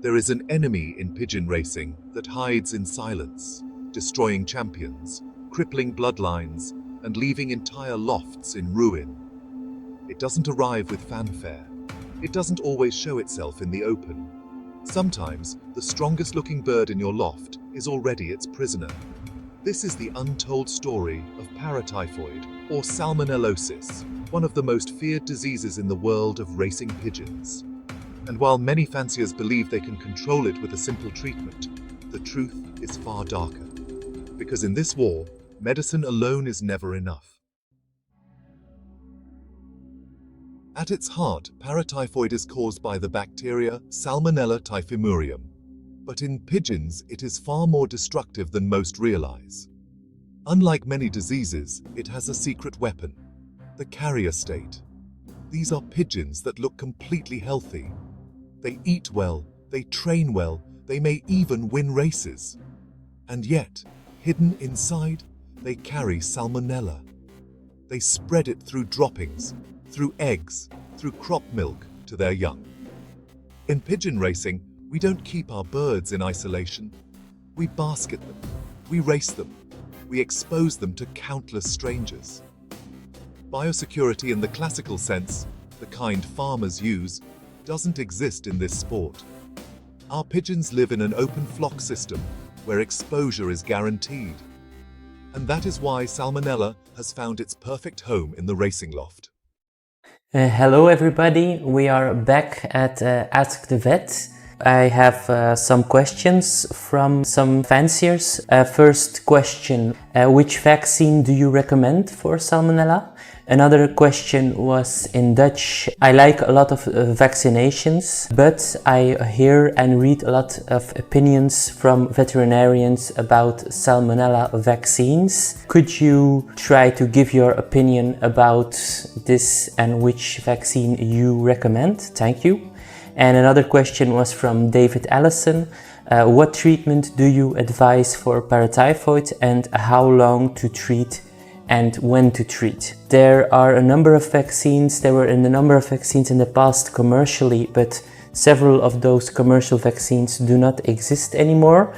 There is an enemy in pigeon racing that hides in silence, destroying champions, crippling bloodlines, and leaving entire lofts in ruin. It doesn't arrive with fanfare. It doesn't always show itself in the open. Sometimes, the strongest looking bird in your loft is already its prisoner. This is the untold story of paratyphoid, or Salmonellosis, one of the most feared diseases in the world of racing pigeons. And while many fanciers believe they can control it with a simple treatment, the truth is far darker. Because in this war, medicine alone is never enough. At its heart, paratyphoid is caused by the bacteria Salmonella typhimurium. But in pigeons, it is far more destructive than most realize. Unlike many diseases, it has a secret weapon, the carrier state. These are pigeons that look completely healthy. They eat well, they train well, they may even win races. And yet, hidden inside, they carry salmonella. They spread it through droppings, through eggs, through crop milk to their young. In pigeon racing, we don't keep our birds in isolation. We basket them, we race them, we expose them to countless strangers. Biosecurity in the classical sense, the kind farmers use, doesn't exist in this sport. Our pigeons live in an open flock system where exposure is guaranteed. And that is why Salmonella has found its perfect home in the racing loft. Hello everybody, we are back at Ask the Vet. I have some questions from some fanciers. First question, which vaccine do you recommend for Salmonella? Another question was in Dutch. I like a lot of vaccinations, but I hear and read a lot of opinions from veterinarians about Salmonella vaccines. Could you try to give your opinion about this and which vaccine you recommend? Thank you. And another question was from David Allison. What treatment do you advise for paratyphoid and how long to treat and when to treat? There are a number of vaccines. There were a number of vaccines in the past commercially, but several of those commercial vaccines do not exist anymore.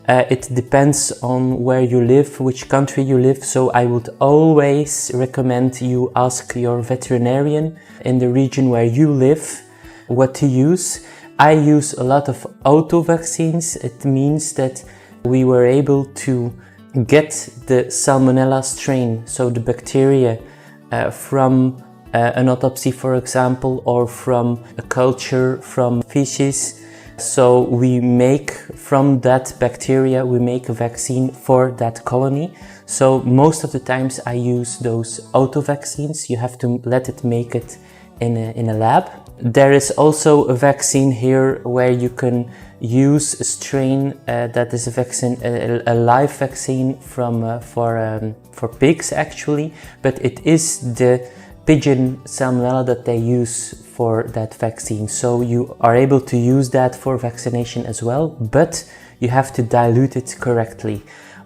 It depends on where you live, which country you live, so I would always recommend you ask your veterinarian in the region where you live what to use. I use a lot of auto vaccines. It means that we were able to get the Salmonella strain, so the bacteria, from an autopsy, for example, or from a culture from fishes. So we make from that bacteria, we make a vaccine for that colony. So most of the times I use those auto vaccines. You have to let it make it in a lab. There is also a vaccine here where you can use a strain that is a vaccine, a live vaccine from for pigs actually, but it is the pigeon salmonella that they use for that vaccine. So you are able to use that for vaccination as well, but you have to dilute it correctly.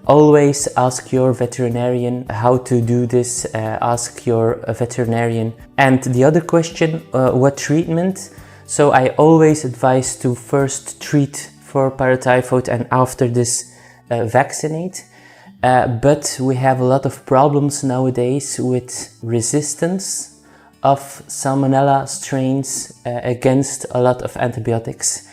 Always ask your veterinarian how to do this, ask your veterinarian. And the other question, what treatment? So I always advise to first treat for paratyphoid and after this vaccinate. But we have a lot of problems nowadays with resistance of Salmonella strains against a lot of antibiotics.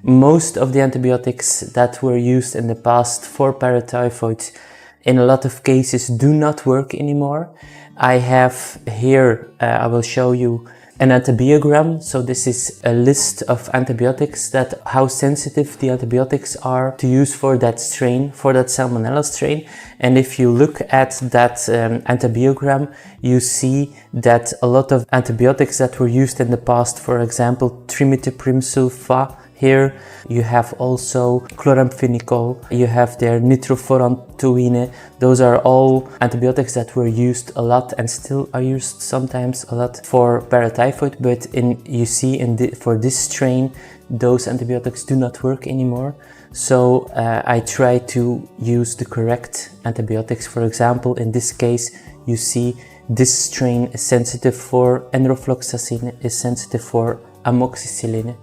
Most of the antibiotics that were used in the past for paratyphoid in a lot of cases do not work anymore. I have here, I will show you an antibiogram. So this is a list of antibiotics, that how sensitive the antibiotics are to use for that strain, for that Salmonella strain. And if you look at that antibiogram, you see that a lot of antibiotics that were used in the past, for example, trimethoprim sulfa. Here you have also chloramphenicol, you have there nitrofurantoine. Those are all antibiotics that were used a lot and still are used sometimes a lot for paratyphoid, but you see for this strain, those antibiotics do not work anymore. So I try to use the correct antibiotics. For example, in this case, you see this strain is sensitive for enrofloxacin, is sensitive for amoxicilline.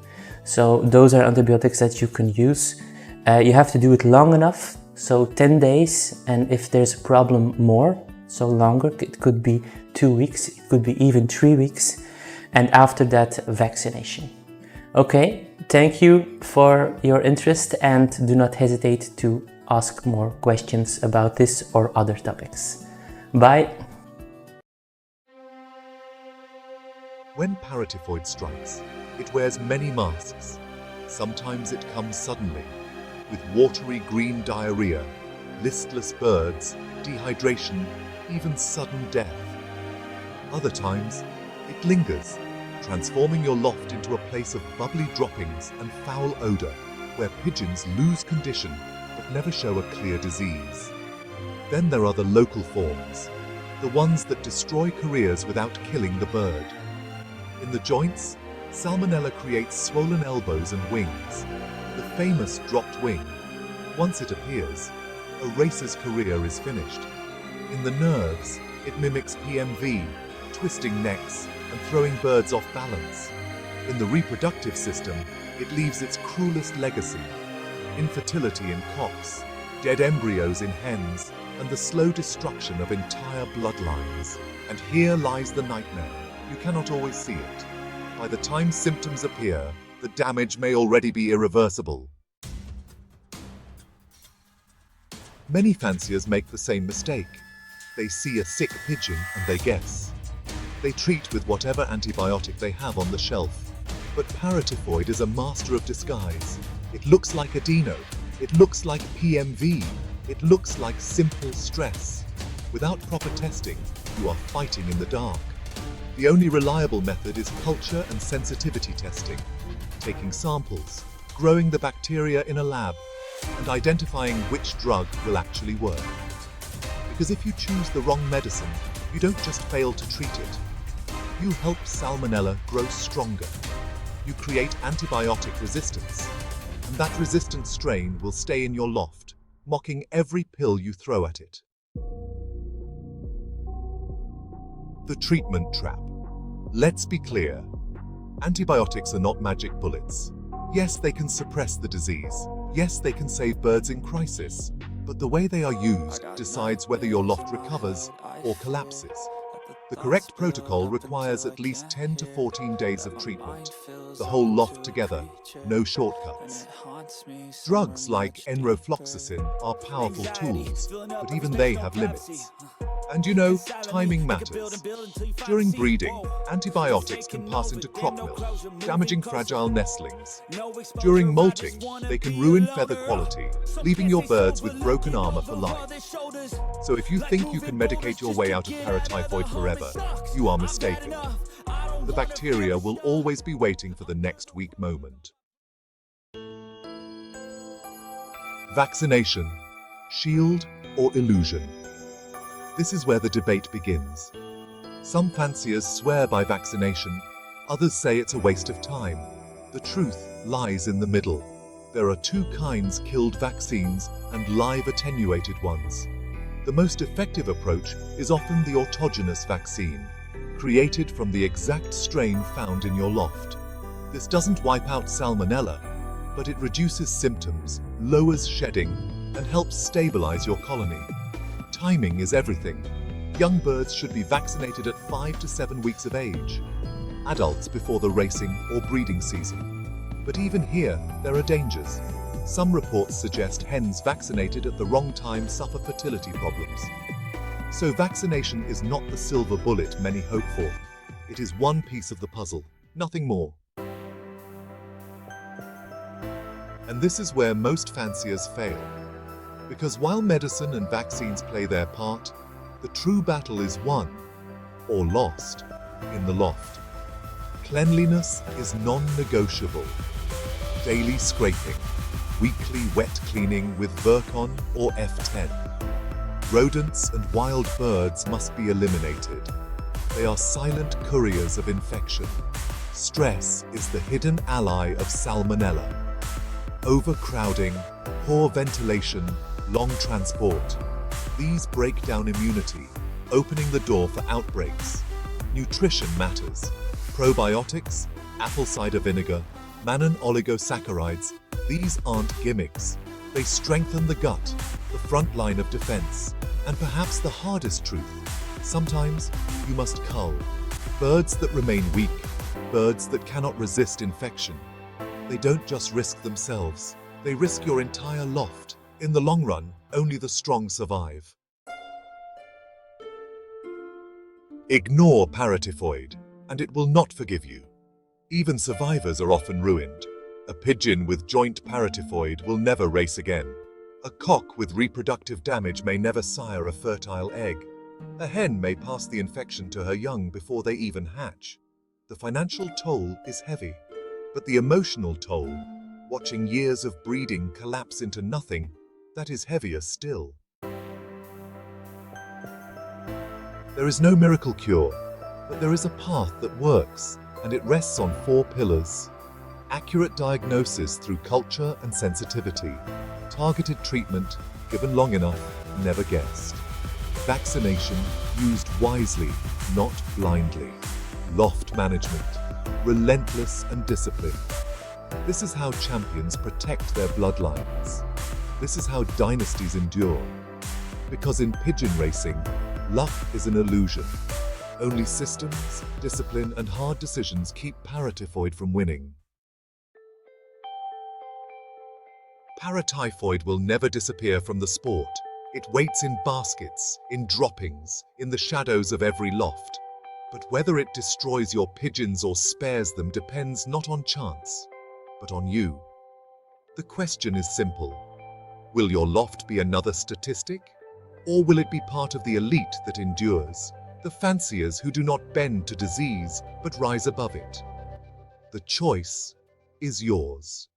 So those are antibiotics that you can use. You have to do it long enough, so 10 days, and if there's a problem more, so longer, it could be 2 weeks, it could be even 3 weeks, and after that, vaccination. Okay, thank you for your interest, and do not hesitate to ask more questions about this or other topics. Bye! When Paratyphoid strikes, it wears many masks. Sometimes it comes suddenly, with watery green diarrhea, listless birds, dehydration, even sudden death. Other times, it lingers, transforming your loft into a place of bubbly droppings and foul odor, where pigeons lose condition but never show a clear disease. Then there are the local forms, the ones that destroy careers without killing the bird. In the joints, Salmonella creates swollen elbows and wings, the famous dropped wing. Once it appears, a racer's career is finished. In the nerves, it mimics PMV, twisting necks and throwing birds off balance. In the reproductive system, it leaves its cruelest legacy: infertility in cocks, dead embryos in hens, and the slow destruction of entire bloodlines. And here lies the nightmare. You cannot always see it. By the time symptoms appear, the damage may already be irreversible. Many fanciers make the same mistake. They see a sick pigeon and they guess. They treat with whatever antibiotic they have on the shelf. But Paratyphoid is a master of disguise. It looks like adeno. It looks like PMV. It looks like simple stress. Without proper testing, you are fighting in the dark. The only reliable method is culture and sensitivity testing, taking samples, growing the bacteria in a lab, and identifying which drug will actually work. Because if you choose the wrong medicine, you don't just fail to treat it. You help Salmonella grow stronger. You create antibiotic resistance, and that resistant strain will stay in your loft, mocking every pill you throw at it. The treatment trap. Let's be clear. Antibiotics are not magic bullets. Yes, they can suppress the disease. Yes, they can save birds in crisis. But the way they are used decides whether your loft recovers or collapses. The correct protocol requires at least 10 to 14 days of treatment. The whole loft together, no shortcuts. Drugs like enrofloxacin are powerful tools, but even they have limits. And you know, timing matters. During breeding, antibiotics can pass into crop milk, damaging fragile nestlings. During molting, they can ruin feather quality, leaving your birds with broken armor for life. So if you think you can medicate your way out of paratyphoid forever, you are mistaken. The bacteria will always be waiting for the next weak moment. Vaccination, shield or illusion? This is where the debate begins. Some fanciers swear by vaccination, others say it's a waste of time. The truth lies in the middle. There are two kinds: killed vaccines and live attenuated ones. The most effective approach is often the autogenous vaccine, created from the exact strain found in your loft. This doesn't wipe out Salmonella, but it reduces symptoms, lowers shedding, and helps stabilize your colony. Timing is everything. Young birds should be vaccinated at 5 to 7 weeks of age. Adults before the racing or breeding season. But even here, there are dangers. Some reports suggest hens vaccinated at the wrong time suffer fertility problems. So vaccination is not the silver bullet many hope for. It is one piece of the puzzle, nothing more. And this is where most fanciers fail. Because while medicine and vaccines play their part, the true battle is won, or lost, in the loft. Cleanliness is non-negotiable. Daily scraping, weekly wet cleaning with Virkon or F10. Rodents and wild birds must be eliminated. They are silent couriers of infection. Stress is the hidden ally of Salmonella. Overcrowding, poor ventilation, long transport. These break down immunity, opening the door for outbreaks. Nutrition matters. Probiotics, apple cider vinegar, Mannan oligosaccharides, these aren't gimmicks. They strengthen the gut, the front line of defense, and perhaps the hardest truth. Sometimes you must cull. Birds that remain weak, birds that cannot resist infection. They don't just risk themselves, they risk your entire loft. In the long run, only the strong survive. Ignore Paratyphoid, and it will not forgive you. Even survivors are often ruined. A pigeon with joint Paratyphoid will never race again. A cock with reproductive damage may never sire a fertile egg. A hen may pass the infection to her young before they even hatch. The financial toll is heavy, but the emotional toll, watching years of breeding collapse into nothing, that is heavier still. There is no miracle cure, but there is a path that works, and it rests on 4 pillars. Accurate diagnosis through culture and sensitivity. Targeted treatment, given long enough, never guessed. Vaccination, used wisely, not blindly. Loft management, relentless and disciplined. This is how champions protect their bloodlines. This is how dynasties endure. Because in pigeon racing, luck is an illusion. Only systems, discipline, and hard decisions keep Paratyphoid from winning. Paratyphoid will never disappear from the sport. It waits in baskets, in droppings, in the shadows of every loft. But whether it destroys your pigeons or spares them depends not on chance, but on you. The question is simple. Will your loft be another statistic? Or will it be part of the elite that endures, the fanciers who do not bend to disease but rise above it? The choice is yours.